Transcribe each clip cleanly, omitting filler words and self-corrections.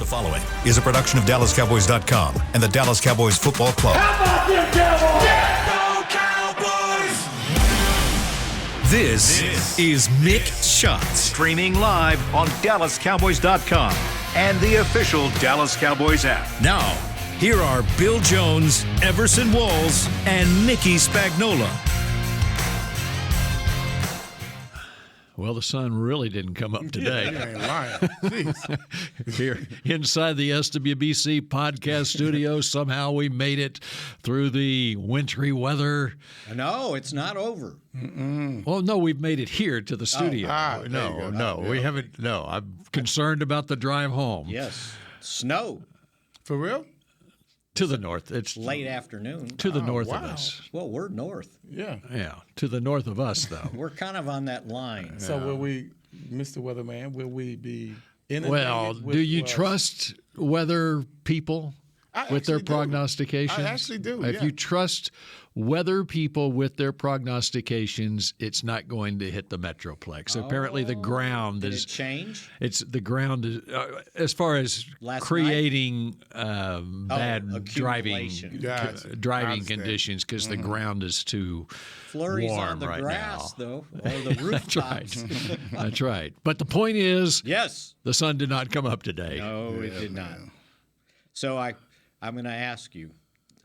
The following is a production of DallasCowboys.com and the Dallas Cowboys Football Club. How about them Cowboys? Yeah, go Cowboys! This is Mick Shots. Streaming live on DallasCowboys.com and the official Dallas Cowboys app. Now, here are Bill Jones, Everson Walls, and Mickey Spagnola. Well, the sun really didn't come up today. You ain't lying. Jeez. Here inside the SWBC podcast studio, somehow we made it through the wintry weather. No, it's not over. Well, no, we've made it here to the studio. No, we haven't. No, I'm concerned about the drive home. Yes. Snow. For real? To the north. It's Late afternoon. to the north wow. of us. Well, we're north. Yeah. Yeah, to the north of us, though. We're kind of on that line. So will we, Mr. Weatherman, will we be inundated Well, with, do you trust weather people I with their actually do. prognostications? I actually do, If yeah. you trust weather people with their prognostications, it's not going to hit the Metroplex. Apparently, the ground Did is it change? It's the ground is as far as Last creating bad driving accumulation. Gotcha. I driving understand. conditions because the ground is too Flurries warm on the right grass, now. though, or the That's right. rooftops. That's right. But the point is, Yes. the sun did not come up today. No, it did not. So I'm going to ask you.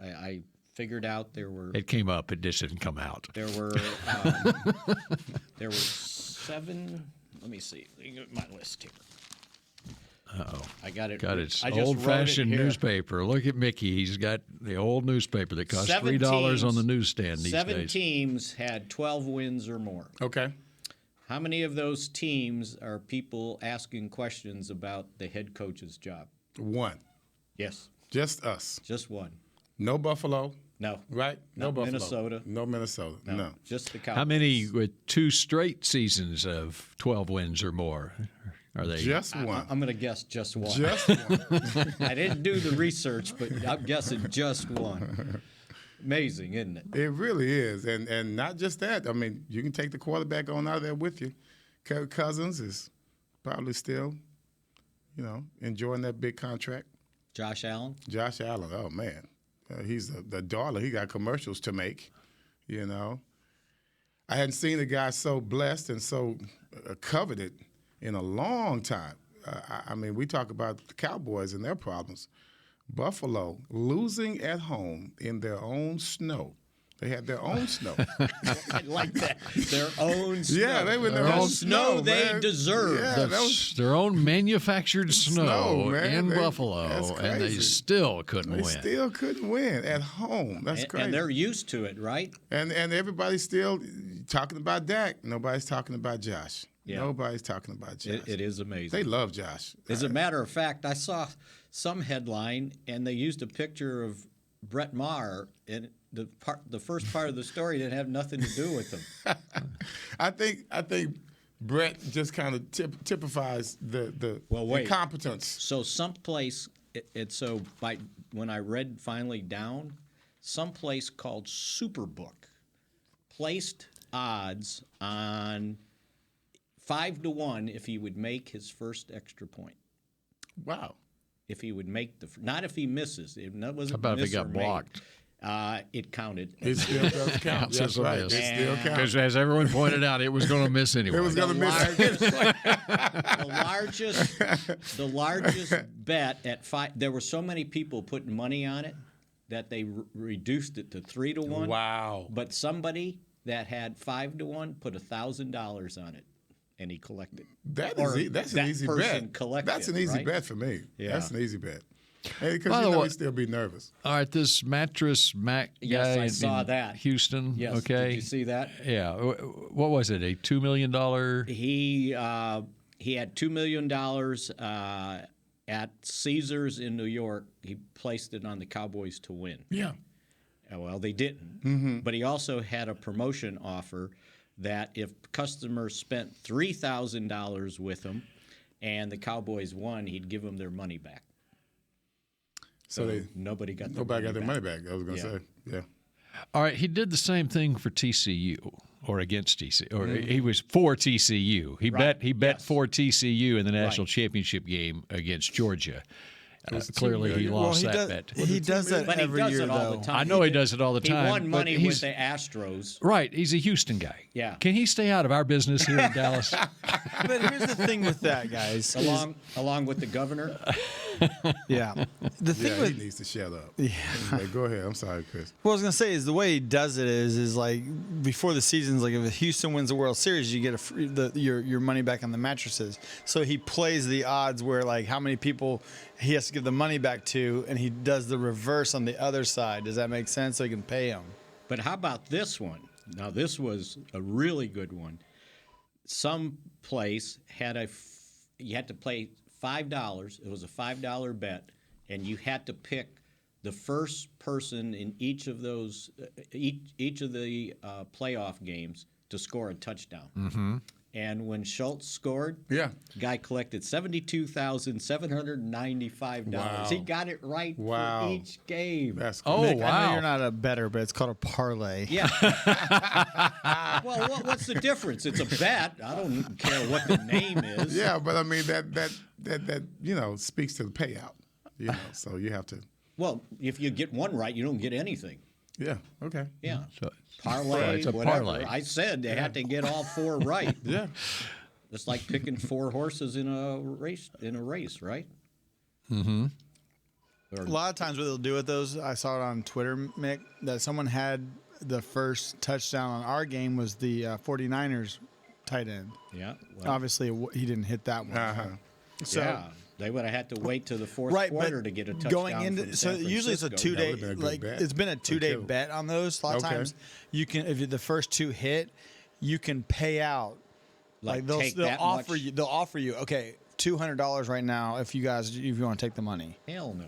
I figured out there were It came up. It just didn't come out. there were 7. Let me see. Let me get my list here. Uh-oh. I got it. Got its I just wrote it old-fashioned here. newspaper. Look at Mickey. He's got the old newspaper that costs Seven $3 on teams- the newsstand these 7 days. teams had 12 wins or more. Okay. How many of those teams are people asking questions about the head coach's job? One. Yes, Just us. just one. No Buffalo, No. right? No Not Buffalo. Minnesota. No Minnesota. No. Just the Cowboys. How many with 2 straight seasons of 12 wins or more are they? Just one. I'm going to guess just one. Just one. I didn't do the research, but I'm guessing just one. Amazing, isn't it? It really is. And not just that. I mean, you can take the quarterback on out of there with you. Kirk Cousins is probably still, enjoying that big contract. Josh Allen? Josh Allen, oh, man. He's the darling. He got commercials to make, I hadn't seen a guy so blessed and so coveted in a long time. I mean, we talk about the Cowboys and their problems. Buffalo losing at home in their own snow. They had their own snow. I like that. Their own snow. Yeah, they were in their The own snow they man. deserve. Yeah, that was Their own manufactured snow man. in That's Buffalo, and they crazy. still couldn't They win. still couldn't win at home. That's crazy. And they're used to it, right? And everybody's still talking about Dak. Nobody's talking about Josh. Yeah. Nobody's talking about Josh. It is amazing. They love Josh. As a matter of fact, I saw some headline, and they used a picture of Brett Maher, and the first part of the story didn't have nothing to do with him. I think Brett just kind of typifies the incompetence. So someplace, when I read finally down, someplace called Superbook placed odds on 5-1 if he would make his first extra point. Wow. If he would make not if he misses. That wasn't How about if miss it got or made. blocked? It It counted. still does count. Counts That's as a right. miss. It still counts. Because as everyone pointed out, it was going to miss anyway. It was going to miss. The largest bet at 5. There were so many people putting money on it that they reduced it to 3-1. Wow. But somebody that had 5-1 put $1,000 on it, and he collected. That's that an easy person bet. collected, That's an easy right? bet for me. Yeah. That's an easy bet. Hey, By the because way- he'd still be nervous. All right, this mattress Mac Yes, guy I saw in that. Houston. Yes. Okay. Did you see that? Yeah. What was it? A $2 million? He had $2 million at Caesars in New York. He placed it on the Cowboys to win. Yeah. Well, they didn't. But he also had a promotion offer that if customers spent $3,000 with him and the Cowboys won, he'd give them their money back. So nobody got their money back. I was going to say, yeah. All right, he did the same thing for TCU or against TCU, or he was for TCU. He bet Yes. for TCU in the national championship game against Georgia. Clearly, he lost that bet. He does that But he every does year, it all though. the time. I know he does it all the time. He won but money he's- with the Astros. Right. He's a Houston guy. Yeah. Can he stay out of our business here in Dallas? But here's the thing with that, guys. Along with the governor. Yeah. The thing Yeah, he with needs to shut up. Yeah. Anyway, go ahead. I'm sorry, Chris. what I was gonna say is the way he does it is like before the season's like if Houston wins the World Series, you get your money back on the mattresses. So he plays the odds where like how many people he has to give the money back to, and he does the reverse on the other side. Does that make sense? So he can pay them. But how about this one? Now, this was a really good one. Some place you had to play $5. It was a $5 bet, and you had to pick the first person in each of those each of the playoff games to score a touchdown. Mm-hmm. And when Schultz scored, guy collected $72,795. Wow. He got it right Wow. for each game. That's cool. Oh, Mick, I know wow. you're not a bettor, but it's called a parlay. Yeah. Well, what's the difference? It's a bet. I don't care what the name is. Yeah, but I mean that speaks to the payout. So you have to. Well, if you get one right, you don't get anything. Yeah. Okay. Yeah. So- Parlay, it's a whatever. parlay. I said they had to get all four right. Yeah. It's like picking four horses in a race, right? Mm-hmm. A lot of times what they'll do with those, I saw it on Twitter, Mick, that someone had the first touchdown on our game was the 49ers tight end. Yeah. Well, Obviously, he didn't hit that one. Uh-huh. So, yeah. They would have had to wait to the fourth right, quarter but to get a touchdown. going into from so San usually it's a Francisco. 2-day would've been a good like bet. it's been a 2-day Until- bet on those. A lot of Okay. times you can if the first two hit, you can pay out. Like, they'll take they'll that offer much? you okay $200 right now if you want to take the money Hell no.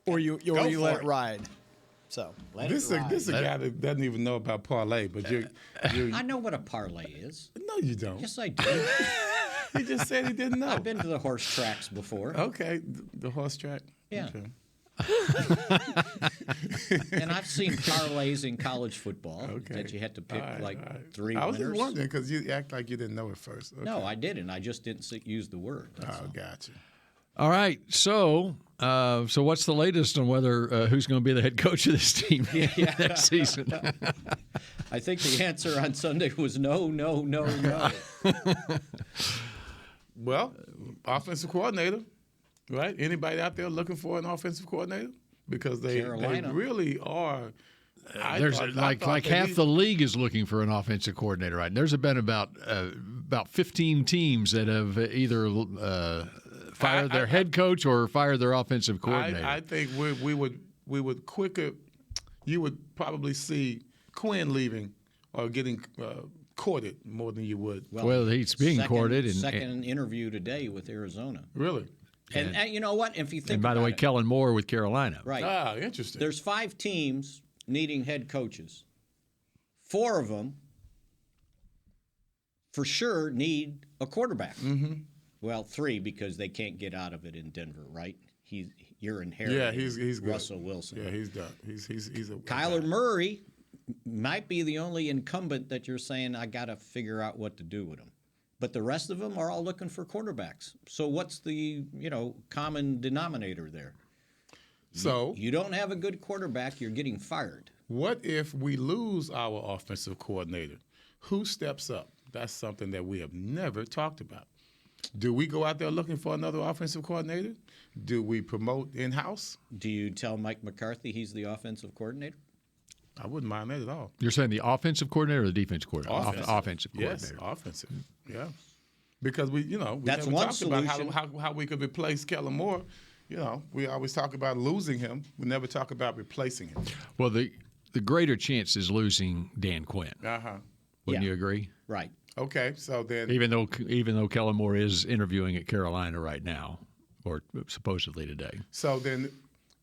or you Go let for it it. ride. So Let This it ride. is a guy that doesn't even know about parlay, but you I know what a parlay is. no, you don't. Yes, I do. He just said he didn't know. I've been to the horse tracks before. Okay, the horse track. Yeah. Okay. And I've seen parlays in college football Okay. that you had to pick All right, all right. three I was winners. just wondering because you act like you didn't know it first. Okay. No, I didn't. I just didn't use the word. That's Oh, all. gotcha. All right. So what's the latest on whether who's going to be the head coach of this team next season? I think the answer on Sunday was no, no, no, no. Well, offensive coordinator, right? Anybody out there looking for an offensive coordinator? Because they Carolina. really are. There's like half the league is looking for an offensive coordinator, right? And there's been about 15 teams that have either fired their head coach or fired their offensive coordinator. I think we would quicker. You would probably see Quinn leaving or getting courted more than you would. Well, he's being courted. Second interview today with Arizona. Really? And you know what? If you think And by the about way, it, Kellen Moore with Carolina. right, Ah, interesting. there's 5 teams needing head coaches. 4 of them for sure need a quarterback. Mm-hmm. Well, 3 because they can't get out of it in Denver, right? You're inheriting Yeah, he's good. Russell Wilson. Yeah, he's done. He's a Kyler Murray might be the only incumbent that you're saying I got to figure out what to do with him. But the rest of them are all looking for quarterbacks. So what's the common denominator there? So You don't have a good quarterback, you're getting fired. what if we lose our offensive coordinator? Who steps up? That's something that we have never talked about. Do we go out there looking for another offensive coordinator? Do we promote in-house? Do you tell Mike McCarthy he's the offensive coordinator? I wouldn't mind that at all. You're saying the offensive coordinator or the defensive coordinator? Offensive Yes, coordinator. offensive. Yeah, because we That's never one talked about solution. how we could replace Kellen Moore. We always talk about losing him. We never talk about replacing him. Well, the greater chance is losing Dan Quinn. Uh-huh. Wouldn't Yeah. you agree? Right. Okay, so then Even though Kellen Moore is interviewing at Carolina right now, or supposedly today. So then,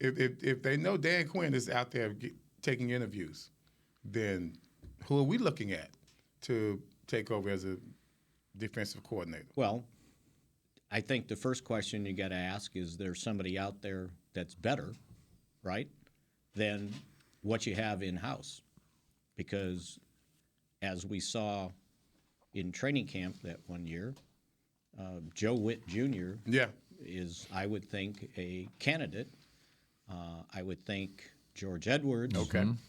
if they know Dan Quinn is out there taking interviews, then who are we looking at to take over as a defensive coordinator? Well, I think the first question you got to ask is there somebody out there that's better, right, than what you have in-house? Because as we saw in training camp that one year, Joe Witt Jr. Yeah, is, I would think, a candidate. I would think George Edwards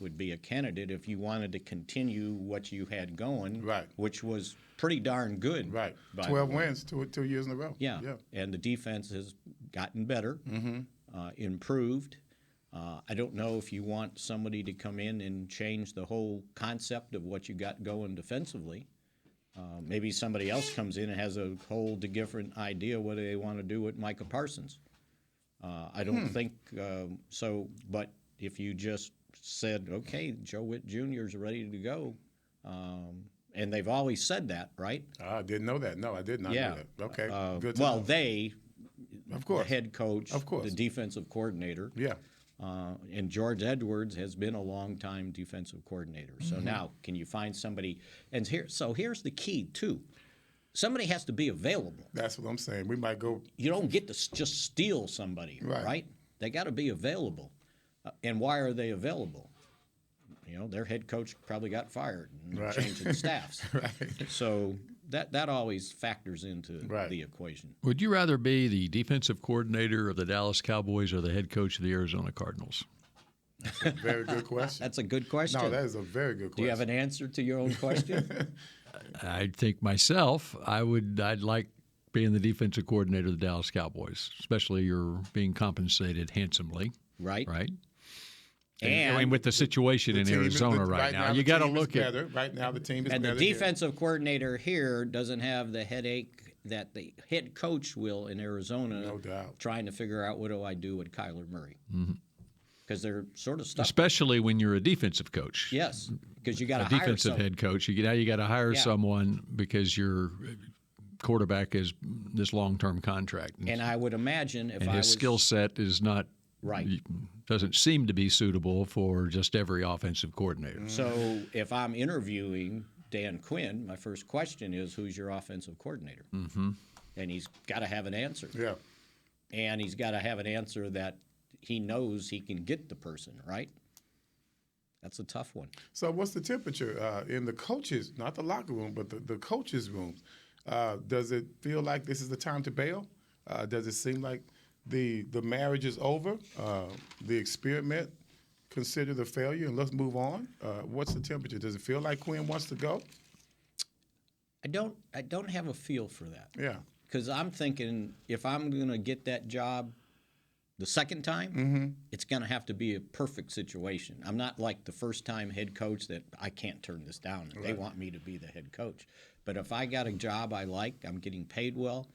would be a candidate if you wanted to continue what you had going, Right. which was pretty darn good. Right. by 12 the way. wins, two years in a row. Yeah. And the defense has gotten better, improved. I don't know if you want somebody to come in and change the whole concept of what you got going defensively. Maybe somebody else comes in and has a whole different idea what they want to do with Micah Parsons. I don't think so. But if you just said, okay, Joe Witt Jr. is ready to go, and they've always said that, right? I didn't know that. No, I did not know that. Okay, good to well, know. they, Of course. the head coach, Of course. the defensive coordinator, Yeah. and George Edwards has been a longtime defensive coordinator. So now, can you find somebody? And here's the key too: somebody has to be available. That's what I'm saying. We might go. You don't get to just steal somebody, right? They got to be available. And why are they available? You know, their head coach probably got fired and changing staffs. So that always factors into the equation. Would you rather be the defensive coordinator of the Dallas Cowboys or the head coach of the Arizona Cardinals? That's a very good question. That's a good question. No, that is a very good question. Do you have an answer to your own question? I think myself, I'd like being the defensive coordinator of the Dallas Cowboys, especially you're being compensated handsomely. Right. And I mean, with the situation in Arizona right now, you got to look at better. Right now, the team is and better. the defensive coordinator here doesn't have the headache that the head coach will in Arizona. No doubt. Trying to figure out what do I do with Kyler Murray. Because they're sort of stuck. especially when you're a defensive coach. Yes, because you got A to hire defensive someone. head coach. You got to hire someone because your quarterback is this long-term contract, And I would imagine if and I his was skill set is not doesn't seem to be suitable for just every offensive coordinator. So if I'm interviewing Dan Quinn, my first question is, who's your offensive coordinator? And he's got to have an answer. Yeah. And he's got to have an answer that he knows he can get the person, right? That's a tough one. So what's the temperature in the coaches, not the locker room, but the coaches' rooms? Does it feel like this is the time to bail? Does it seem like the marriage is over, the experiment considered a failure, and let's move on? What's the temperature? Does it feel like Quinn wants to go? I don't have a feel for that. Yeah. Because I'm thinking if I'm going to get that job the second time, it's going to have to be a perfect situation. I'm not like the first-time head coach that I can't turn this down. They want me to be the head coach. But if I got a job I like, I'm getting paid well,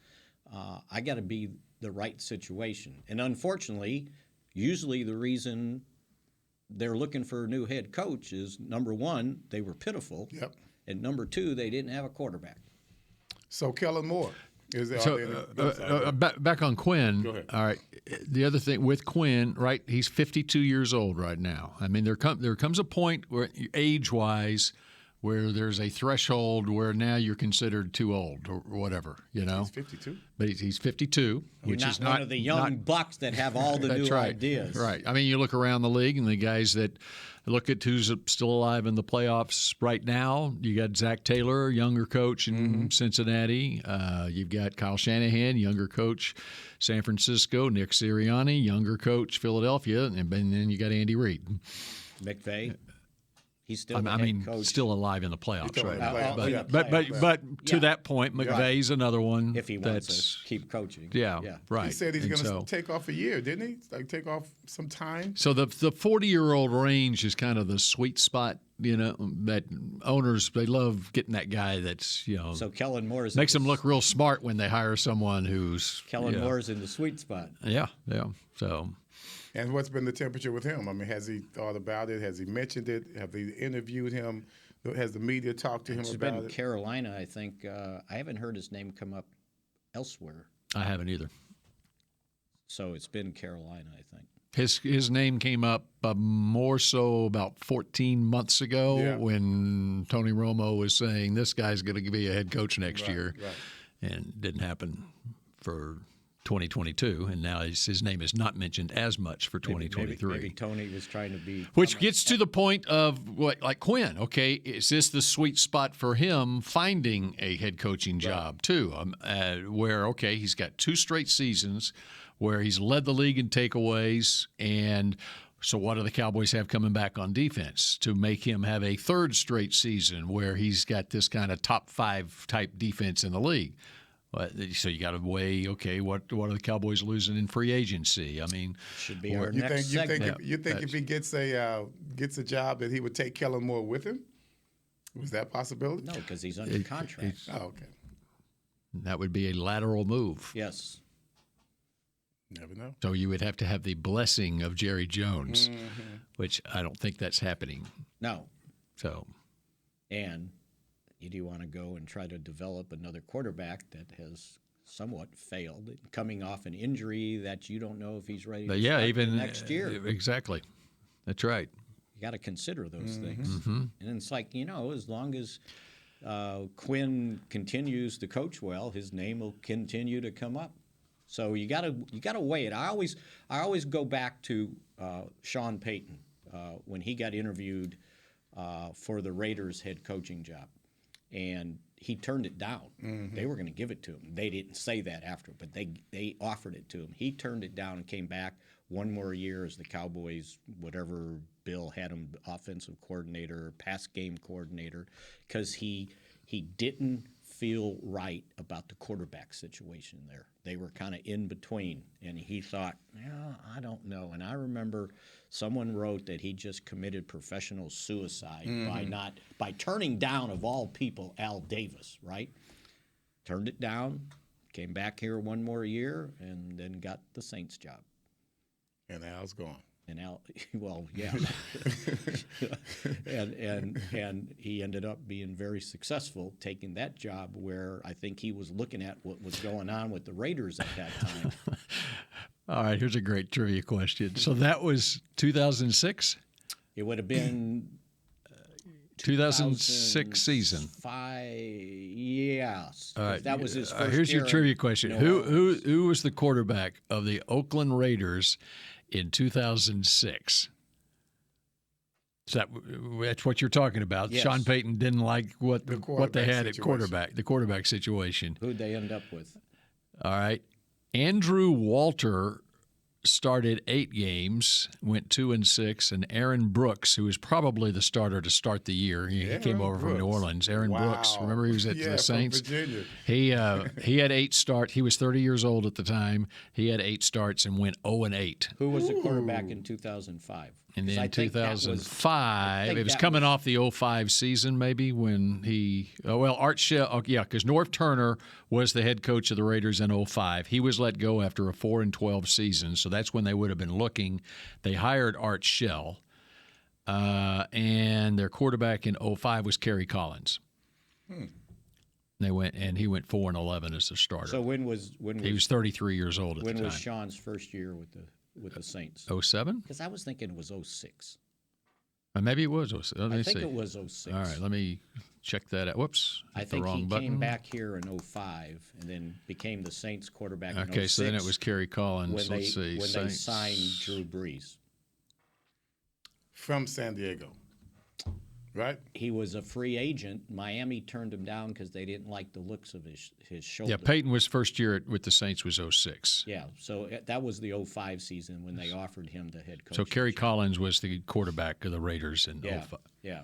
I got to be the right situation. And unfortunately, usually the reason they're looking for a new head coach is, number one, they were pitiful. Yep. And number two, they didn't have a quarterback. So Kellen Moore. Back on Quinn. Go ahead. All right. The other thing with Quinn, right? He's 52 years old right now. I mean, there comes a point where age-wise, where there's a threshold where now you're considered too old or whatever, you know. He's 52. But he's 52, which You're is not one of the young bucks that have all the That's new right. ideas. Right. I mean, you look around the league and the guys that look at who's still alive in the playoffs right now. You got Zach Taylor, younger coach in Cincinnati. You've got Kyle Shanahan, younger coach, San Francisco. Nick Sirianni, younger coach, Philadelphia. And then you got Andy Reid. McVay. He's still the I head mean, coach. still alive in the playoffs Still in right the now. playoffs. But to that point, McVay's another one. If he wants to keep coaching. Yeah, right. He said he's And going to take off a year, didn't he? Like take off some time. So the 40-year-old range is kind of the sweet spot, you know, that owners, they love getting that guy that's, you know, So Kellen Moore's makes them look real smart when they hire someone who's Kellen Moore's in the sweet spot. Yeah. So And what's been the temperature with him? I mean, has he thought about it? Has he mentioned it? Have they interviewed him? Has the media talked to him It's about been it? Carolina, I think. I haven't heard his name come up elsewhere. I haven't either. So it's been Carolina, I think. His name came up more so about 14 months ago when Tony Romo was saying this guy's going to be a head coach next year, and it didn't happen for 2022, and now his name is not mentioned as much for 2023. Maybe Tony was trying to be. Which gets to the point of what, like Quinn. Okay, is this the sweet spot for him finding a head coaching job too? Where he's got 2 straight seasons where he's led the league in takeaways, and so what do the Cowboys have coming back on defense to make him have a 3rd straight season where he's got this kind of top 5 type defense in the league? So you got to weigh, what are the Cowboys losing in free agency? I mean, should be our next segment. You think if he gets a job that he would take Kellen Moore with him? Was that a possibility? No, because he's under contract. Okay. That would be a lateral move. Yes. Never know. So you would have to have the blessing of Jerry Jones, which I don't think that's happening. No. So. And do you want to go and try to develop another quarterback that has somewhat failed, coming off an injury that you don't know if he's ready to start even next year? Exactly. That's right. You got to consider those things. And it's like, as long as Quinn continues to coach well, his name will continue to come up. So you got to weigh it. I always go back to Sean Payton when he got interviewed for the Raiders head coaching job. And he turned it down. They were going to give it to him. They didn't say that after, but they offered it to him. He turned it down and came back one more year as the Cowboys, whatever Bill had him, offensive coordinator, pass game coordinator, because he didn't feel right about the quarterback situation there. They were kind of in between, and he thought, I don't know. And I remember someone wrote that he just committed professional suicide by turning down, of all people, Al Davis, right? Turned it down, came back here one more year, and then got the Saints job. And Al's gone. And Al, well, yeah, and he ended up being very successful taking that job, where I think he was looking at what was going on with the Raiders at that time. All right, here's a great trivia question. So that was 2006? It would have been 2006 season. Yes. All right. That was his first Here's year your trivia question. Who was the quarterback of the Oakland Raiders in 2006? That's what you're talking about. Yes. Sean Payton didn't like what they had at quarterback, the quarterback situation. Who'd they end up with? All right. Andrew Walter started 8 games, went 2-6, and Aaron Brooks, who was probably the starter to start the year, he came over from New Orleans. Aaron Brooks, remember he was at the Saints? From Virginia. He had 8 starts. He was 30 years old at the time. He had 8 starts and went 0-8. Who was the quarterback in 2005? And then 2005, it was coming off the 05 season, maybe, when Art Shell, because Norv Turner was the head coach of the Raiders in 05. He was let go after a 4-12 season, so that's when they would have been looking. They hired Art Shell, and their quarterback in 05 was Kerry Collins. He went 4-11 as the starter. So when he was 33 years old at the time. When was Sean's first year with the Saints? 07? Because I was thinking it was 06. Maybe it was 06. Let me see. It was 06. All right, let me check that out. Whoops. I think he came back here in 05 and then became the Saints quarterback in 06. Okay, so then it was Kerry Collins. When Let's see. When they signed Drew Brees. From San Diego. Right? He was a free agent. Miami turned him down because they didn't like the looks of his shoulder. Yeah, Peyton was first year with the Saints was 06. Yeah, so that was the 05 season when they offered him the head coach. So Kerry Collins was the quarterback of the Raiders in 05. Yeah,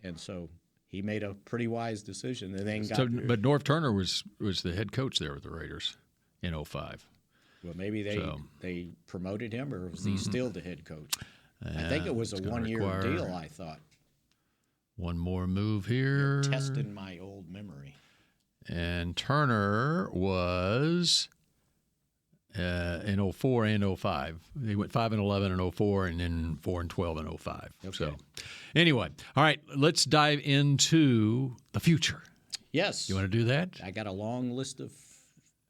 and so he made a pretty wise decision. And then but Norv Turner was the head coach there with the Raiders in 05. Well, maybe they promoted him, or was he still the head coach? I think it was a one-year deal, I thought. One more move here. You're testing my old memory. And Turner was in 04 and 05. He went 5-11 in 04 and then 4-12 in 05. Okay. So anyway, all right, let's dive into the future. Yes. You want to do that? I got a long list of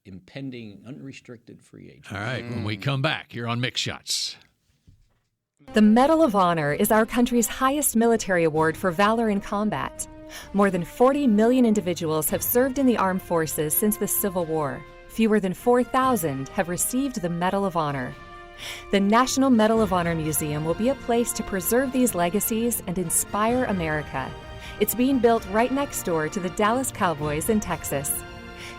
impending unrestricted free agents. All right, when we come back here on Mix Shots. The Medal of Honor is our country's highest military award for valor in combat. More than 40 million individuals have served in the armed forces since the Civil War. fewer than 4,000 have received the Medal of Honor. The National Medal of Honor Museum will be a place to preserve these legacies and inspire America. It's being built right next door to the Dallas Cowboys in Texas.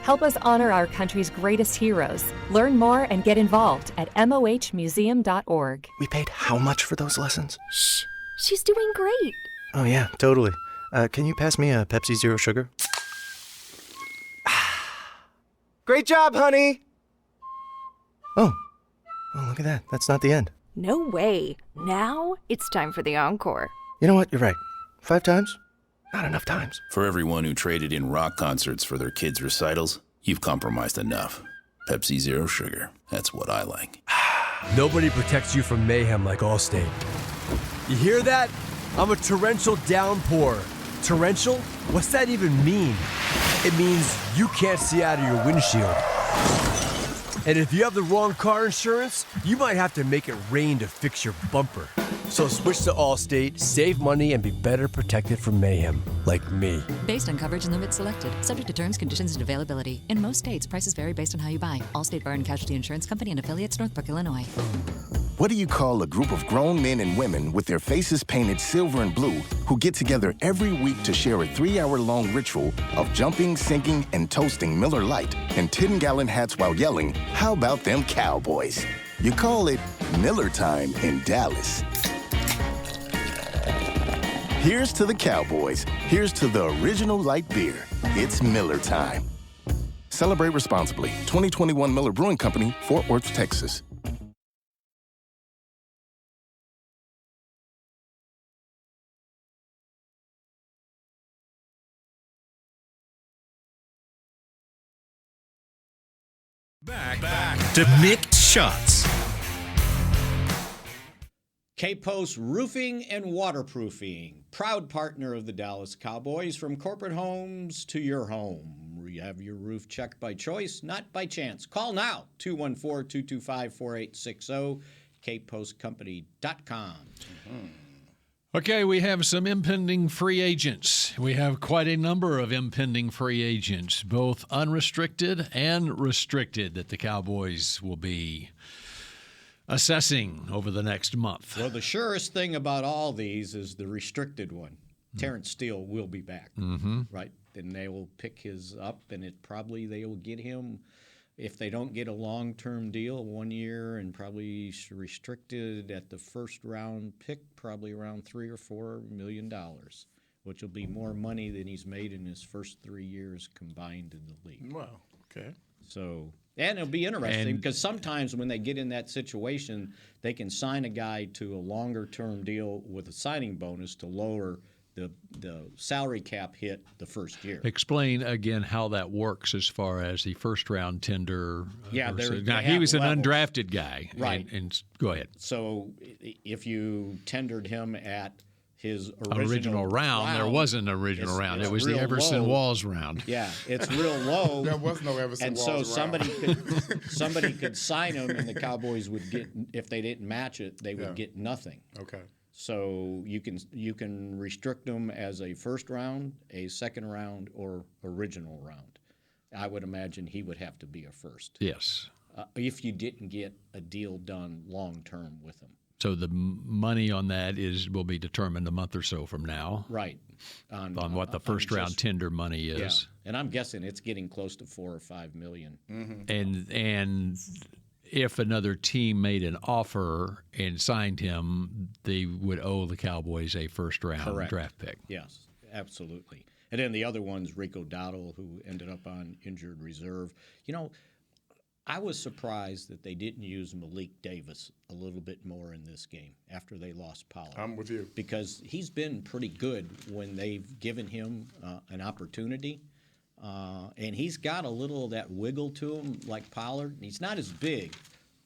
Help us honor our country's greatest heroes. Learn more and get involved at mohmuseum.org. We paid how much for those lessons? Shh, she's doing great. Oh, yeah, totally. Can you pass me a Pepsi Zero Sugar? Great job, honey! Oh, look at that. That's not the end. No way. Now it's time for the encore. You know what? You're right. 5 times? Not enough times. For everyone who traded in rock concerts for their kids' recitals, you've compromised enough. Pepsi Zero Sugar. That's what I like. Nobody protects you from mayhem like Allstate. You hear that? I'm a torrential downpour. Torrential? What's that even mean? It means you can't see out of your windshield. And if you have the wrong car insurance, you might have to make it rain to fix your bumper. So switch to Allstate, save money, and be better protected from mayhem, like me. Based on coverage and limits selected. Subject to terms, conditions, and availability. In most states, prices vary based on how you buy. Allstate Bar and Casualty Insurance Company and affiliates, Northbrook, Illinois. What do you call a group of grown men and women with their faces painted silver and blue who get together every week to share a 3-hour-long ritual of jumping, singing, and toasting Miller Lite in 10-gallon hats while yelling, "How about them Cowboys?" You call it Miller Time in Dallas. Here's to the Cowboys. Here's to the original light beer. It's Miller Time. Celebrate responsibly. 2021 Miller Brewing Company, Fort Worth, Texas. Back to Mick Shots. K-Post Roofing and Waterproofing, proud partner of the Dallas Cowboys. From corporate homes to your home, you have your roof checked by choice, not by chance. Call now, 214-225-4860, kpostcompany.com. Okay, we have some impending free agents. We have quite a number of impending free agents, both unrestricted and restricted, that the Cowboys will be assessing over the next month. Well, the surest thing about all these is the restricted one. Terrence Steele will be back, right? And they will pick his up, and they will get him, if they don't get a long-term deal, 1 year, and probably restricted at the first-round pick, probably around $3 or $4 million, which will be more money than he's made in his first 3 years combined in the league. Wow, okay. So, and it'll be interesting because sometimes when they get in that situation, they can sign a guy to a longer-term deal with a signing bonus to lower the salary cap hit the first year. Explain again how that works as far as the first-round tender. Yeah, now he was levels. An undrafted guy. Right. And go ahead. So if you tendered him at his original round, there wasn't an original round. It was the Everson Walls round. Yeah, it's real low. There was no Everson Walls round. And so somebody could sign him, and the Cowboys would get, if they didn't match it, they would get nothing. Okay. So you can restrict them as a first round, a second round, or original round. I would imagine he would have to be a first. Yes. If you didn't get a deal done long term with him. So the money on that will be determined a month or so from now. Right. On what the first round tender money is. Yeah. And I'm guessing it's getting close to $4 or $5 million. Mm-hmm. And if another team made an offer and signed him, they would owe the Cowboys a first-round draft pick. Yes, absolutely. And then the other one's Rico Dowdle, who ended up on injured reserve. You know, I was surprised that they didn't use Malik Davis a little bit more in this game after they lost Pollard. I'm with you. Because he's been pretty good when they've given him an opportunity. And he's got a little of that wiggle to him like Pollard. He's not as big,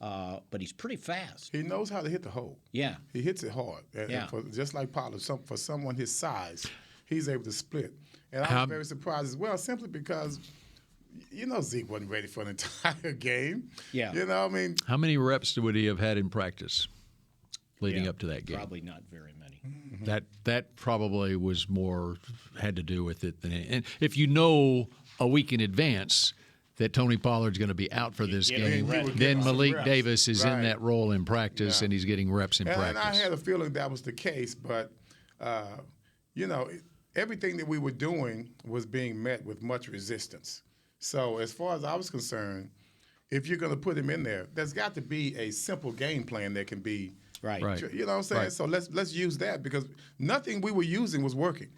but he's pretty fast. He knows how to hit the hole. Yeah. He hits it hard. Yeah. Just like Pollard, for someone his size, he's able to split. And I was very surprised as well, simply because, Zeke wasn't ready for an entire game. Yeah. I mean. How many reps would he have had in practice leading up to that game? Probably not very many. Mm-hmm. That probably was had to do with it than and if you know a week in advance that Tony Pollard's going to be out for this game. Then Malik Davis is in that role in practice, and he's getting reps in practice. And I had a feeling that was the case, but, everything that we were doing was being met with much resistance. So as far as I was concerned, if you're going to put him in there, there's got to be a simple game plan that can be right. You know what I'm saying? Right. So let's use that because nothing we were using was working.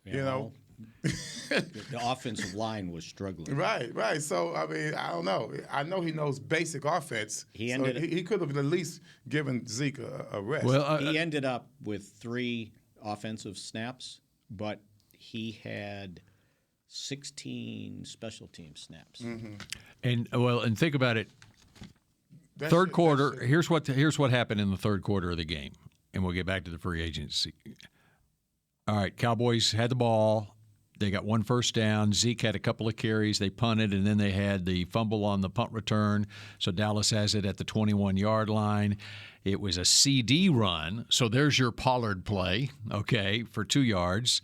The offensive line was struggling. Right. So I mean, I don't know. I know he knows basic offense. He could have at least given Zeke a rest. Well, he ended up with 3 offensive snaps, but he had 16 special team snaps. Mm-hmm. And think about it. Third quarter. Here's what happened in the third quarter of the game, and we'll get back to the free agency. All right, Cowboys had the ball. They got 1 first down. Zeke had a couple of carries. They punted, and then they had the fumble on the punt return. So Dallas has it at the 21-yard line. It was a CD run. So there's your Pollard play, okay, for 2 yards.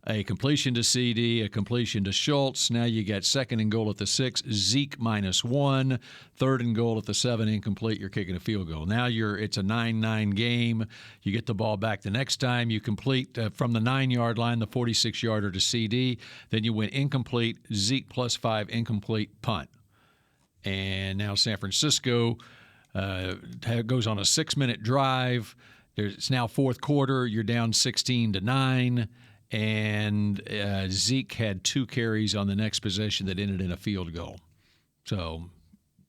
A completion to CD, a completion to Schultz. Now you got 2nd and goal at the 6. Zeke -1. 3rd and goal at the 7. Incomplete. You're kicking a field goal. Now it's a 9-9 game. You get the ball back the next time. You complete from the 9-yard line, the 46-yarder to CD. Then you went incomplete. Zeke +5, incomplete, punt. And now San Francisco goes on a 6-minute drive. It's now fourth quarter. You're down 16-9. And Zeke had 2 carries on the next possession that ended in a field goal. So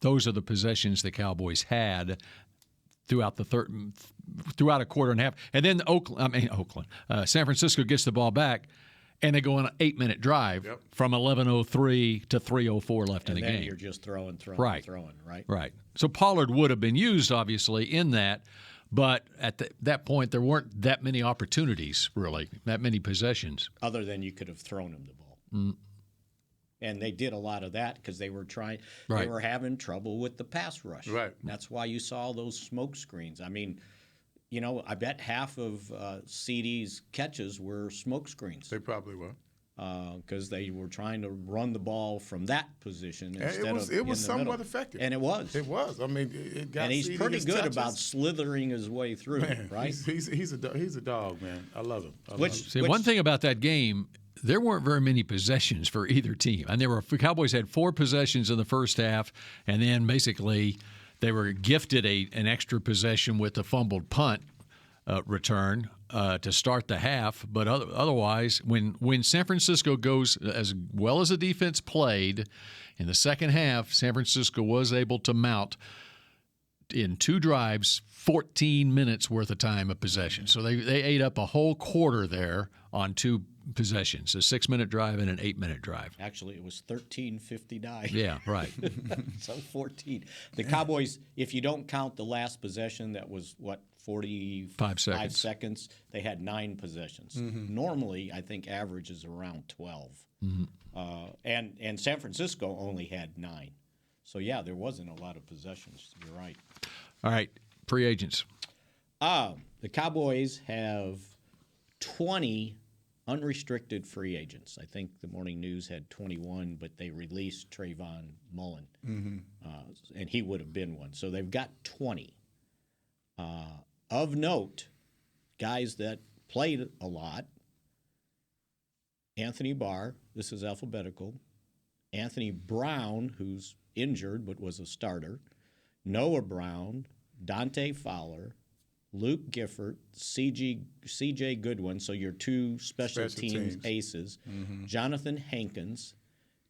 those are the possessions the Cowboys had throughout a quarter and a half. And then San Francisco gets the ball back, and they go on an 8-minute drive from 11:03 to 3:04 left in the game. And you're just throwing, right. right? Right. So Pollard would have been used, obviously, in that. But at that point, there weren't that many opportunities, really, that many possessions. Other than you could have thrown him the ball. And they did a lot of that because they were they were having trouble with the pass rush. Right. That's why you saw those smoke screens. I mean, I bet half of CD's catches were smoke screens. They probably were. Because they were trying to run the ball from that position instead of it was in the somewhat middle. effective. And it was. It was. I mean, it got. And he's CD pretty his good touches. about slithering his way through, man, right? He's a dog, man. I love him. One thing about that game, there weren't very many possessions for either team. And the Cowboys had 4 possessions in the first half, and then basically they were gifted an extra possession with the fumbled punt return to start the half. But otherwise, when San Francisco goes as well as the defense played in the second half, San Francisco was able to mount in 2 drives 14 minutes worth of time of possession. So they ate up a whole quarter there on 2 possessions, a 6-minute drive and an 8-minute drive. Actually, it was 13:59. Yeah, right. So 14. The Cowboys, if you don't count the last possession, that was 45 seconds. They had 9 possessions. Mm-hmm. Normally, I think average is around 12. Mm-hmm. And San Francisco only had 9. So yeah, there wasn't a lot of possessions. You're right. All right, free agents. The Cowboys have 20 unrestricted free agents. I think the Morning News had 21, but they released Trayvon Mullen, and he would have been one. So they've got 20. Of note, guys that played a lot: Anthony Barr, this is alphabetical; Anthony Brown, who's injured but was a starter; Noah Brown, Dante Fowler, Luke Gifford, C.J. Goodwin, so your 2 special teams aces, Jonathan Hankins,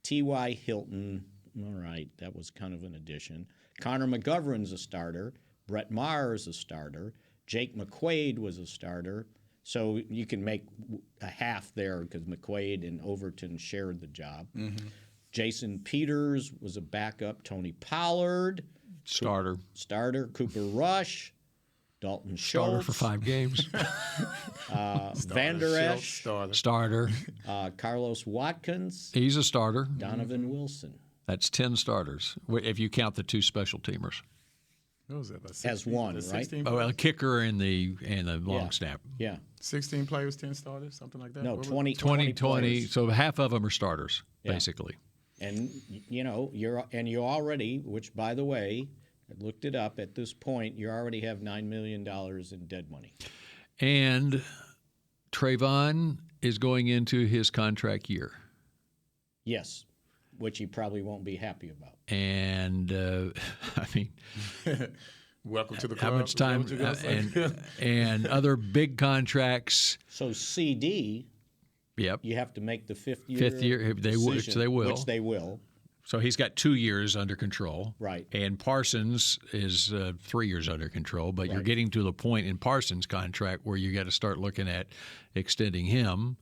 T.Y. Hilton, all right, that was kind of an addition. Connor McGovern's a starter. Brett Maher is a starter. Jake McQuaid was a starter. So you can make a half there because McQuaid and Overton shared the job. Jason Peters was a backup. Tony Pollard. Starter. Cooper Rush. Dalton Schultz. Starter for 5 games. Van Der Esch. Starter. Carlos Watkins. He's a starter. Donovan Wilson. That's 10 starters, if you count the 2 special teamers. What was that, about 16, as one, right? A kicker and the long snap. Yeah. 16 players, 10 starters, something like that? No, 20. So half of them are starters, basically. And you already, which by the way, I looked it up. At this point, you already have $9 million in dead money. And Trayvon is going into his contract year. Yes, which he probably won't be happy about. And I mean, welcome to the club. How much time and other big contracts. So CD. Yep. You have to make the fifth year. Which they will. So he's got 2 years under control. Right. And Parsons is 3 years under control. But you're getting to the point in Parsons' contract where you got to start looking at extending him.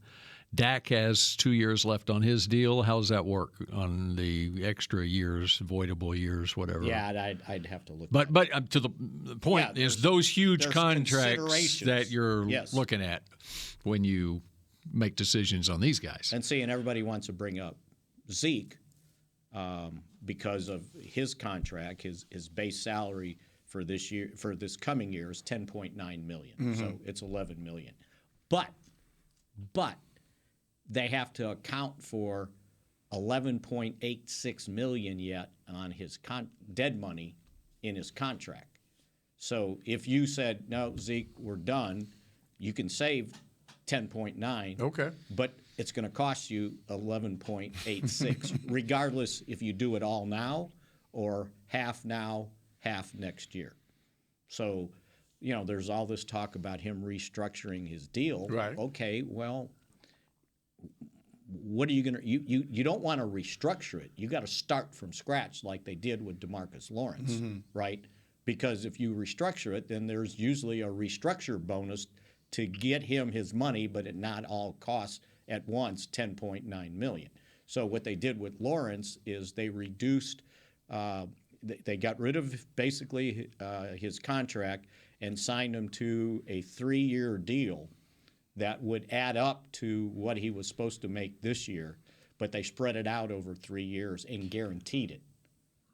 Dak has 2 years left on his deal. How does that work on the extra years, voidable years, whatever? Yeah, I'd have to look. But to the point is those huge contracts that you're looking at when you make decisions on these guys. And everybody wants to bring up Zeke because of his contract. His base salary for this coming year is $10.9 million. Mm-hmm. So it's $11 million. But they have to account for $11.86 million yet on his dead money in his contract. So if you said, no, Zeke, we're done, you can save 10.9. Okay. But it's going to cost you 11.86, regardless if you do it all now or half now, half next year. So, there's all this talk about him restructuring his deal. Right. Okay, well, what are you going to you don't want to restructure it. You got to start from scratch like they did with DeMarcus Lawrence, right? Because if you restructure it, then there's usually a restructure bonus to get him his money, but at not all costs at once, $10.9 million. So what they did with Lawrence is they reduced, they got rid of basically his contract and signed him to a 3-year deal that would add up to what he was supposed to make this year, but they spread it out over 3 years and guaranteed it.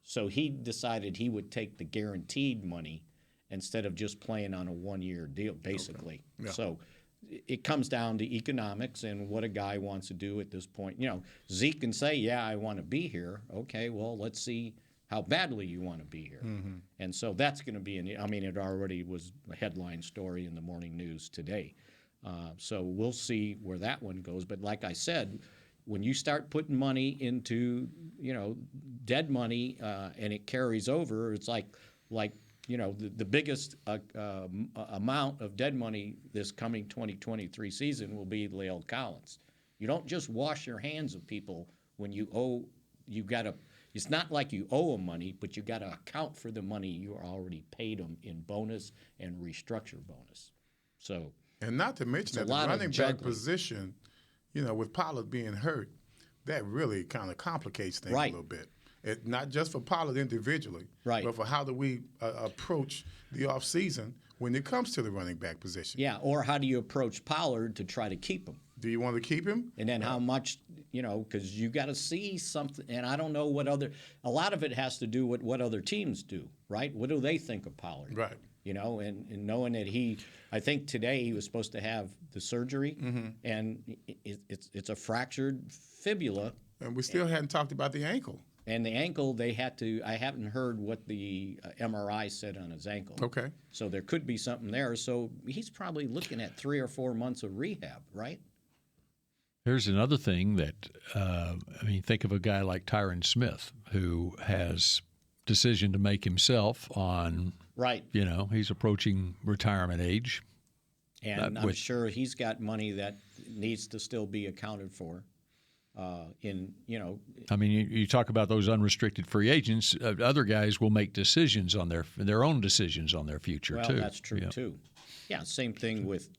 So he decided he would take the guaranteed money instead of just playing on a 1-year deal, basically. Okay. Yeah. So it comes down to economics and what a guy wants to do at this point. Zeke can say, yeah, I want to be here. Okay, well, let's see how badly you want to be here. Mm-hmm. And so that's going to be it already was a headline story in the morning news today. So we'll see where that one goes. But like I said, when you start putting money into, dead money and it carries over, it's like the biggest amount of dead money this coming 2023 season will be La'el Collins. You don't just wash your hands of people when you owe. You got to. It's not like you owe them money, but you got to account for the money you already paid them in bonus and restructure bonus. So. And not to mention that the running back position, with Pollard being hurt, that really kind of complicates things a little bit. Not just for Pollard individually, but for how do we approach the offseason when it comes to the running back position. Yeah, or how do you approach Pollard to try to keep him? Do you want to keep him? And then how much, because you got to see something. And I don't know a lot of it has to do with what other teams do, right? What do they think of Pollard? Right. And knowing that I think today he was supposed to have the surgery, and it's a fractured fibula. And we still hadn't talked about the ankle. And the ankle, I haven't heard what the MRI said on his ankle. Okay. So there could be something there. So he's probably looking at 3 or 4 months of rehab, right? Here's another thing that, think of a guy like Tyron Smith, who has decision to make himself on, he's approaching retirement age. And I'm sure he's got money that needs to still be accounted for. You talk about those unrestricted free agents. Other guys will make decisions on their own decisions on their future too. Well, that's true too. Yeah, same thing with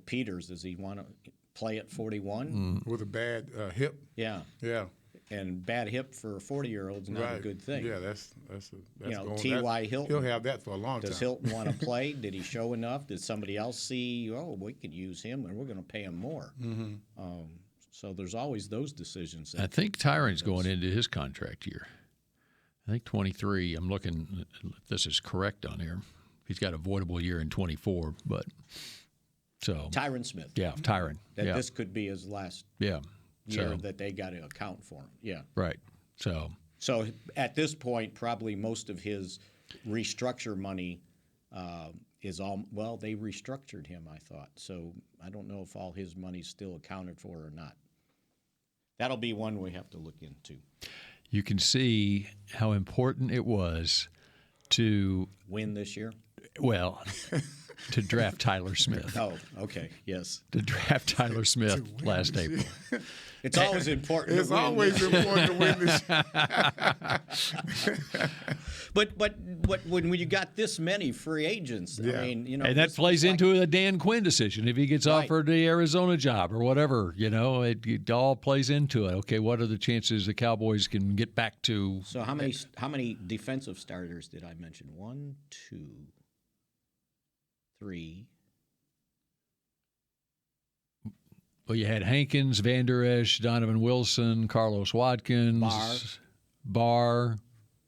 Peters. Does he want to play at 41 with a bad hip? Yeah. And bad hip for a 40-year-old is not a good thing. Yeah, that's T.Y. Hilton. He'll have that for a long time. Does Hilton want to play? Did he show enough? Did somebody else see? Oh, we could use him, and we're going to pay him more. Mm-hmm. So there's always those decisions. I think Tyron's going into his contract year. I think 23. I'm looking if this is correct on here. He's got a voidable year in 24, but so Tyron Smith. Yeah, Tyron. This could be his last. Yeah. year that they got to account for him. Yeah. Right. So at this point, probably most of his restructure money is all. Well, they restructured him, I thought. So I don't know if all his money's still accounted for or not. That'll be one we have to look into. You can see how important it was to win this year. Well, to draft Tyler Smith. Oh, okay, yes. To draft Tyler Smith last April. It's always important. It's always important to win this. But when you got this many free agents, I mean, and that plays into a Dan Quinn decision. If he gets offered the Arizona job or whatever, it all plays into it. Okay, what are the chances the Cowboys can get back to? So how many defensive starters did I mention? 1, 2, 3. Well, you had Hankins, Van Der Esch, Donovan Wilson, Carlos Watkins, Barr.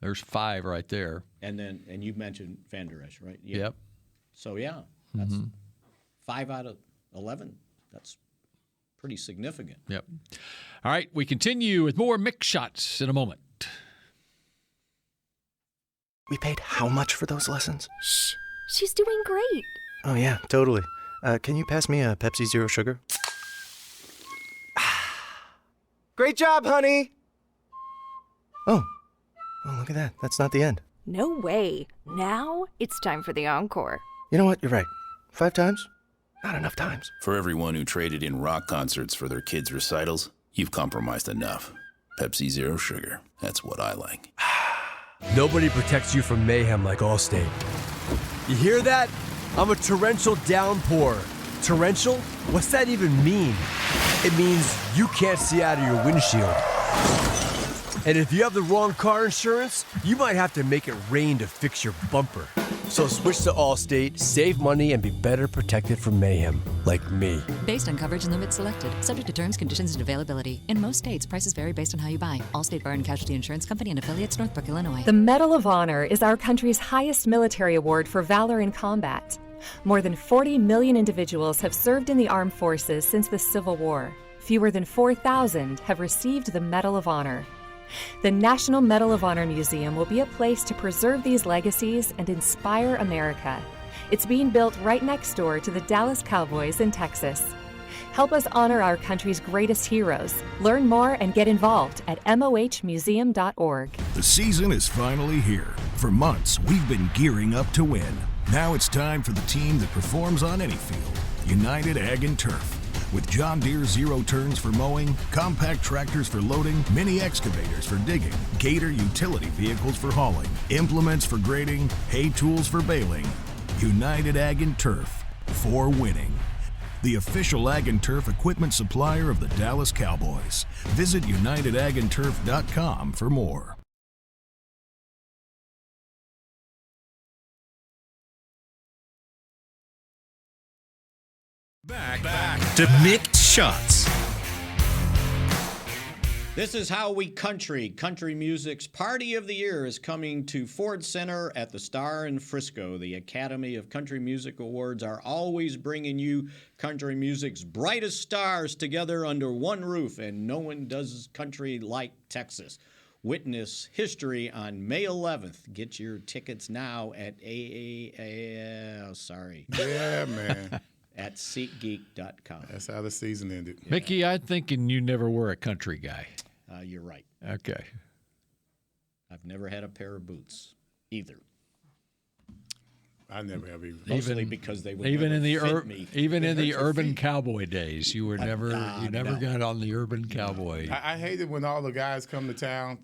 There's 5 right there. And you mentioned Van Der Esch, right? Yeah. Yep. So that's 5 out of 11. That's pretty significant. Yep. All right, we continue with more Mick shots in a moment. We paid how much for those lessons? Shh, she's doing great. Oh yeah, totally. Can you pass me a Pepsi Zero Sugar? Great job, honey! Oh, look at that. That's not the end. No way. Now it's time for the encore. You know what? You're right. 5 times? Not enough times. For everyone who traded in rock concerts for their kids' recitals, you've compromised enough. Pepsi Zero Sugar. That's what I like. Nobody protects you from mayhem like Allstate. You hear that? I'm a torrential downpour. Torrential? What's that even mean? It means you can't see out of your windshield. And if you have the wrong car insurance, you might have to make it rain to fix your bumper. So switch to Allstate, save money, and be better protected from mayhem, like me. Based on coverage and limits selected, subject to terms, conditions, and availability. In most states, prices vary based on how you buy. Allstate Bar and Casualty Insurance Company and affiliates, Northbrook, Illinois. The Medal of Honor is our country's highest military award for valor in combat. More than 40 million individuals have served in the armed forces since the Civil War. Fewer than 4,000 have received the Medal of Honor. The National Medal of Honor Museum will be a place to preserve these legacies and inspire America. It's being built right next door to the Dallas Cowboys in Texas. Help us honor our country's greatest heroes. Learn more and get involved at mohmuseum.org. The season is finally here. For months, we've been gearing up to win. Now it's time for the team that performs on any field, United Ag and Turf. With John Deere zero turns for mowing, compact tractors for loading, mini excavators for digging, Gator utility vehicles for hauling, implements for grading, hay tools for baling. United Ag and Turf, for winning. The official Ag and Turf equipment supplier of the Dallas Cowboys. Visit unitedagandturf.com for more. Back to Mick Shots. This is how we country. Country music's Party of the Year is coming to Ford Center at the Star in Frisco. The Academy of Country Music Awards are always bringing you country music's brightest stars together under one roof, and no one does country like Texas. Witness history on May 11th. Get your tickets now at Yeah, man. at SeatGeek.com. That's how the season ended. Yeah. Mickey, I'm thinking you never were a country guy. You're right. Okay. I've never had a pair of boots either. I never have either. Mostly because they would even in the fit me. Even in the urban cowboy days, you were never got on the urban cowboy. I hate it when all the guys come to town,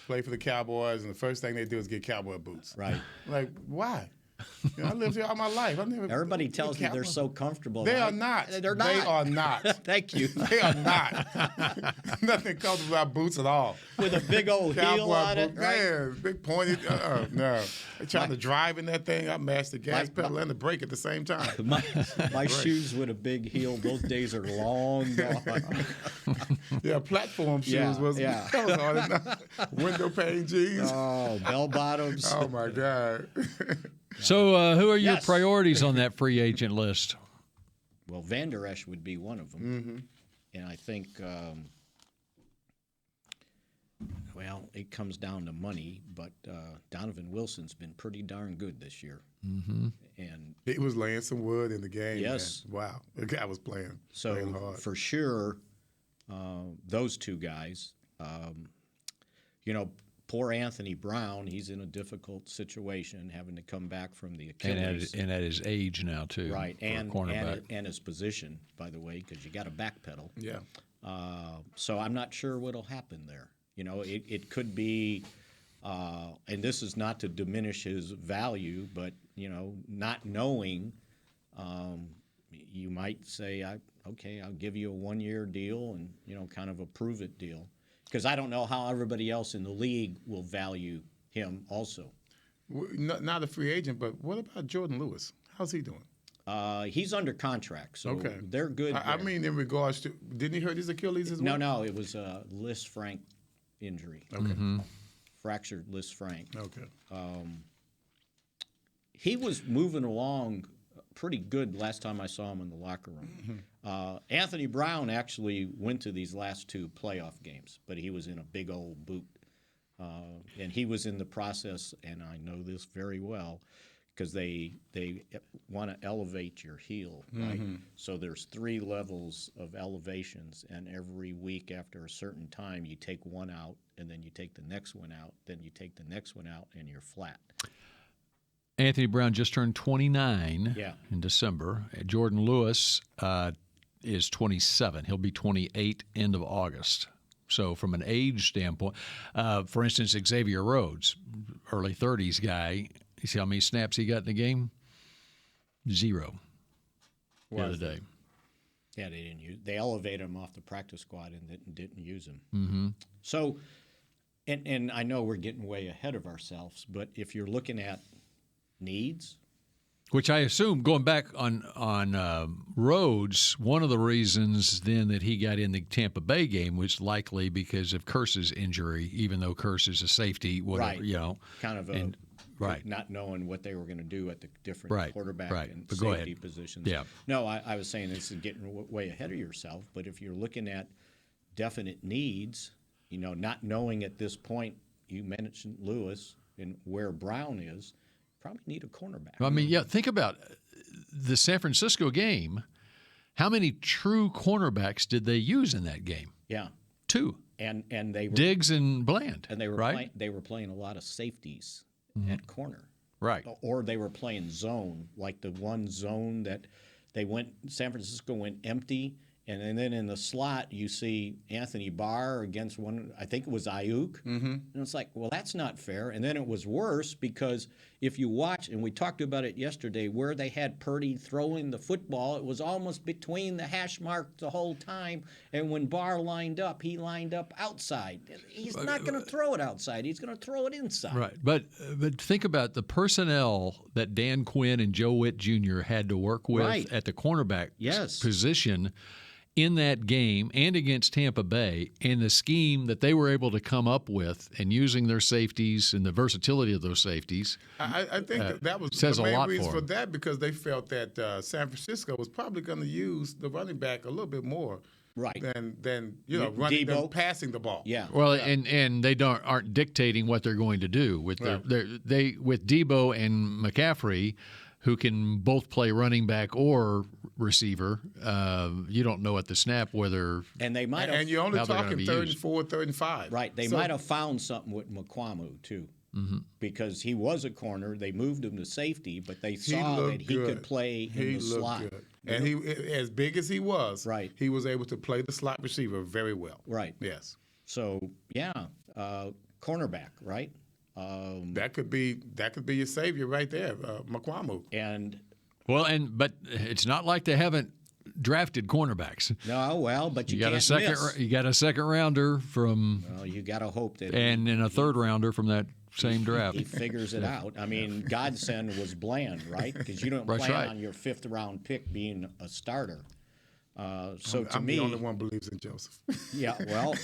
play for the Cowboys, and the first thing they do is get cowboy boots. Right. Like, why? I lived here all my life. Everybody tells me they're so comfortable. They are not. They're not. They are not. Thank you. They are not. Nothing comfortable about boots at all. With a big old heel on it. Man, big pointed. No. They're trying to drive in that thing. I mashed the gas pedal and the brake at the same time. My shoes with a big heel, those days are long gone. Yeah, platform shoes was hard enough. Window pane jeans. Oh, bell bottoms. Oh, my God. So who are your priorities on that free agent list? Well, Van Der Esch would be one of them. And I think, well, it comes down to money, but Donovan Wilson's been pretty darn good this year. Mm-hmm. And he was laying some wood in the game. Yes. Man. Wow. The guy was playing hard. For sure, those two guys, poor Anthony Brown, he's in a difficult situation, having to come back from the Achilles. And at his age now, too. Right, and his position, by the way, because you got to backpedal. Yeah. So I'm not sure what'll happen there. It could be, and this is not to diminish his value, but, not knowing, you might say, okay, I'll give you a 1-year deal and, kind of a prove-it deal. Because I don't know how everybody else in the league will value him also. Not a free agent, but what about Jordan Lewis? How's he doing? He's under contract, so they're good. I mean, in regards to, didn't he hurt his Achilles as well? No, it was a Lis Frank injury. Okay. Mm-hmm. Fractured Lis Frank. Okay. He was moving along pretty good last time I saw him in the locker room. Mm-hmm. Anthony Brown actually went to these last 2 playoff games, but he was in a big old boot. And he was in the process, and I know this very well, because they want to elevate your heel, right? Mm-hmm. So there's 3 levels of elevations, and every week after a certain time, you take one out, and then you take the next one out, then you take the next one out, and you're flat. Anthony Brown just turned 29 in December. Jordan Lewis is 27. He'll be 28 end of August. So from an age standpoint, for instance, Xavier Rhodes, early 30s guy, you see how many snaps he got in the game? 0 the other day. Yeah, they elevated him off the practice squad and didn't use him. Mm-hmm. So, and I know we're getting way ahead of ourselves, but if you're looking at needs, which I assume, going back on Rhodes, one of the reasons then that he got in the Tampa Bay game was likely because of Curse's injury, even though Curse is a safety, whatever, right. Kind of not knowing what they were going to do at the different quarterback and safety positions. Yeah. No, I was saying this is getting way ahead of yourself, but if you're looking at definite needs, not knowing at this point, you mentioned Lewis and where Brown is, probably need a cornerback. I mean, think about the San Francisco game. How many true cornerbacks did they use in that game? Yeah. 2. And they were Diggs and Bland. And they were playing a lot of safeties at corner. Right. Or they were playing zone, like the one zone that San Francisco went empty. And then in the slot, you see Anthony Barr against one, I think it was Ayuk. Mm-hmm. And it's like, well, that's not fair. And then it was worse because if you watch, and we talked about it yesterday, where they had Purdy throwing the football, it was almost between the hash mark the whole time. And when Barr lined up, he lined up outside. He's not going to throw it outside. He's going to throw it inside. Right. But think about the personnel that Dan Quinn and Joe Witt Jr. had to work with at the cornerback position in that game and against Tampa Bay, and the scheme that they were able to come up with and using their safeties and the versatility of those safeties. I think that was says the main a lot reason for that, because they felt that San Francisco was probably going to use the running back a little bit more than running than passing the ball. Yeah. Well, and they aren't dictating what they're going to do with with Debo and McCaffrey, who can both play running back or receiver. You don't know at the snap whether. And they might have. And you're only talking 3rd and 4, 3rd and 5. Right. They might have found something with Mukuamu, too. Mm-hmm. Because he was a corner. They moved him to safety, but they saw that he could play in the slot. Good. And he, as big as he was, he was able to play the slot receiver very well. Right. Yes. So, cornerback, right? That could be your savior right there, Mukuamu. But it's not like they haven't drafted cornerbacks. No, well, but you got can't miss. You got a second rounder from. Well, you got to hope that. And then a third rounder from that same draft. He figures it out. I mean, Godsend was Bland, right? Because you don't plan on your 5th round pick being a starter. So I'm the only one who believes in Joseph. Yeah, well,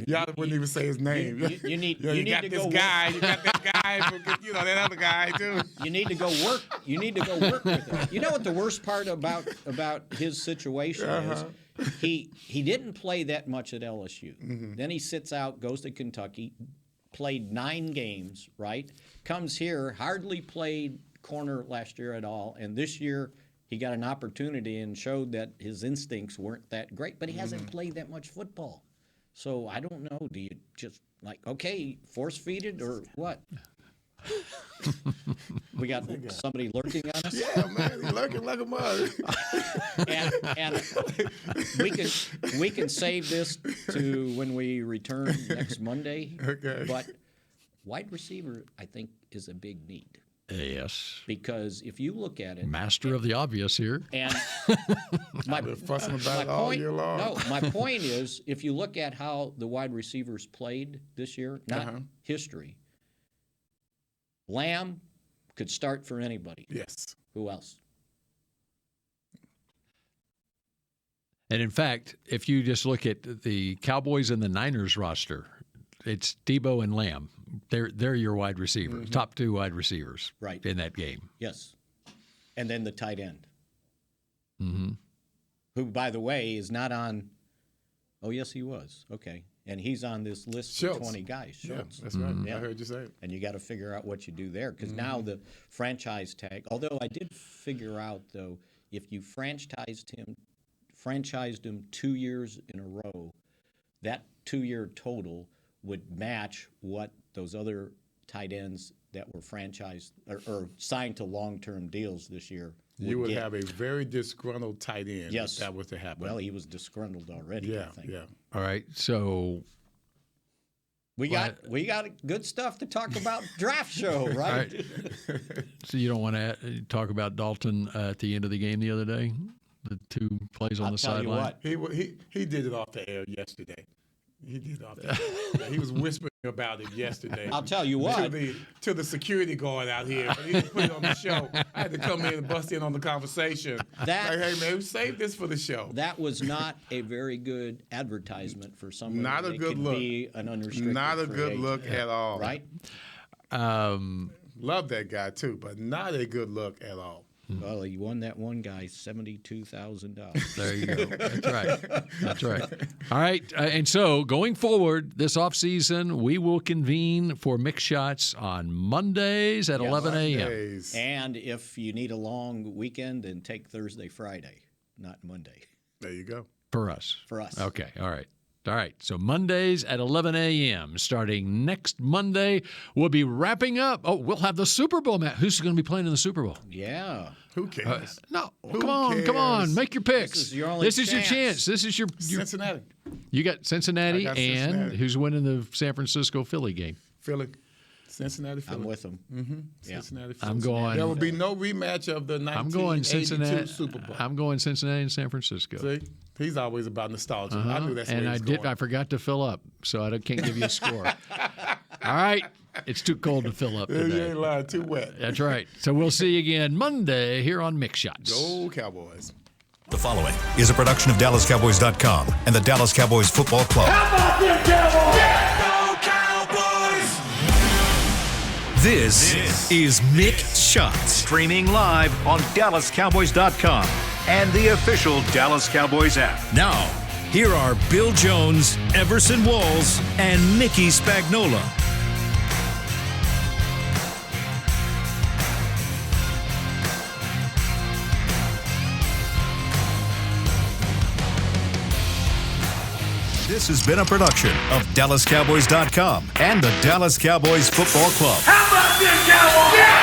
y'all wouldn't even say his name. You need got to this go guy. You got that guy. That other guy too. You need to go work. You need to go work with him. You know what the worst part about his situation is? he didn't play that much at LSU. Then he sits out, goes to Kentucky, played 9 games, right? Comes here, hardly played corner last year at all, and this year he got an opportunity and showed that his instincts weren't that great, but he hasn't played that much football. So I don't know, do you just force-feed it or what? We got somebody lurking on us? Yeah, man, he's lurking like a mug. and we can save this to when we return next Monday. Okay. But wide receiver, I think, is a big need. Yes. Because if you look at it, master of the obvious here. And my fussing about it all year long. No, my point is, if you look at how the wide receivers played this year, not history. Lamb could start for anybody. Yes. Who else? And in fact, if you just look at the Cowboys and the Niners roster, it's Debo and Lamb. They're your wide receivers, top 2 wide receivers, right, in that game. Yes, and then the tight end, who, by the way, is not on. Oh, yes, he was. Okay, and he's on this list of 20 guys. Schultz. Yeah, that's right. I heard you say it. And you got to figure out what you do there because now the franchise tag. Although I did figure out though, if you franchised him 2 years in a row, that 2-year total would match what those other tight ends that were franchised or signed to long-term deals this year would have a very disgruntled tight end if that was to happen. Well, he was disgruntled already, I think. Yeah. All right, so we got good stuff to talk about draft show, right? So you don't want to talk about Dalton at the end of the game the other day? The 2 plays on the sideline? He did it off the air yesterday. He did off the air. He was whispering about it yesterday. I'll tell you what. To the security guard out here. But he didn't put it on the show. I had to come in and bust in on the conversation. Hey, man, save this for the show. That was not a very good advertisement for someone not a good look. Be an unrestricted Not a good agent. look at all. Right? Love that guy, too, but not a good look at all. Well, he won that one guy $72,000. There you go. That's right. That's right. All right. And so going forward this offseason, we will convene for Mick Shots on Mondays at 11 a.m. And if you need a long weekend, then take Thursday, Friday, not Monday. There you go. For us. For us. Okay. All right. All right, so Mondays at 11 a.m. starting next Monday. We'll be wrapping up. Oh, we'll have the Super Bowl match. Who's going to be playing in the Super Bowl? Yeah. Who cares? No, come on. Make your picks. This is your only This is your chance. This is your Cincinnati. You got Cincinnati, I got and Cincinnati. who's winning the San Francisco-Philly game? Philly. Cincinnati, Philly. I'm with them. Cincinnati, Philly. I'm going. There will be no rematch of the 1982 Super Bowl. I'm going Cincinnati and San Francisco. See, he's always about nostalgia. I knew that's where and he was going. I forgot to fill up, so I can't give you a score. All right, it's too cold to fill up today. You ain't lying, too wet. That's right. So we'll see you again Monday here on Mick Shots. Go Cowboys. The following is a production of DallasCowboys.com and the Dallas Cowboys Football Club. How about them Cowboys? Yeah! Go Cowboys! This is Mick Shots, streaming live on DallasCowboys.com and the official Dallas Cowboys app. Now, here are Bill Jones, Everson Walls, and Mickey Spagnola. This has been a production of DallasCowboys.com and the Dallas Cowboys Football Club. How about them Cowboys? Yeah!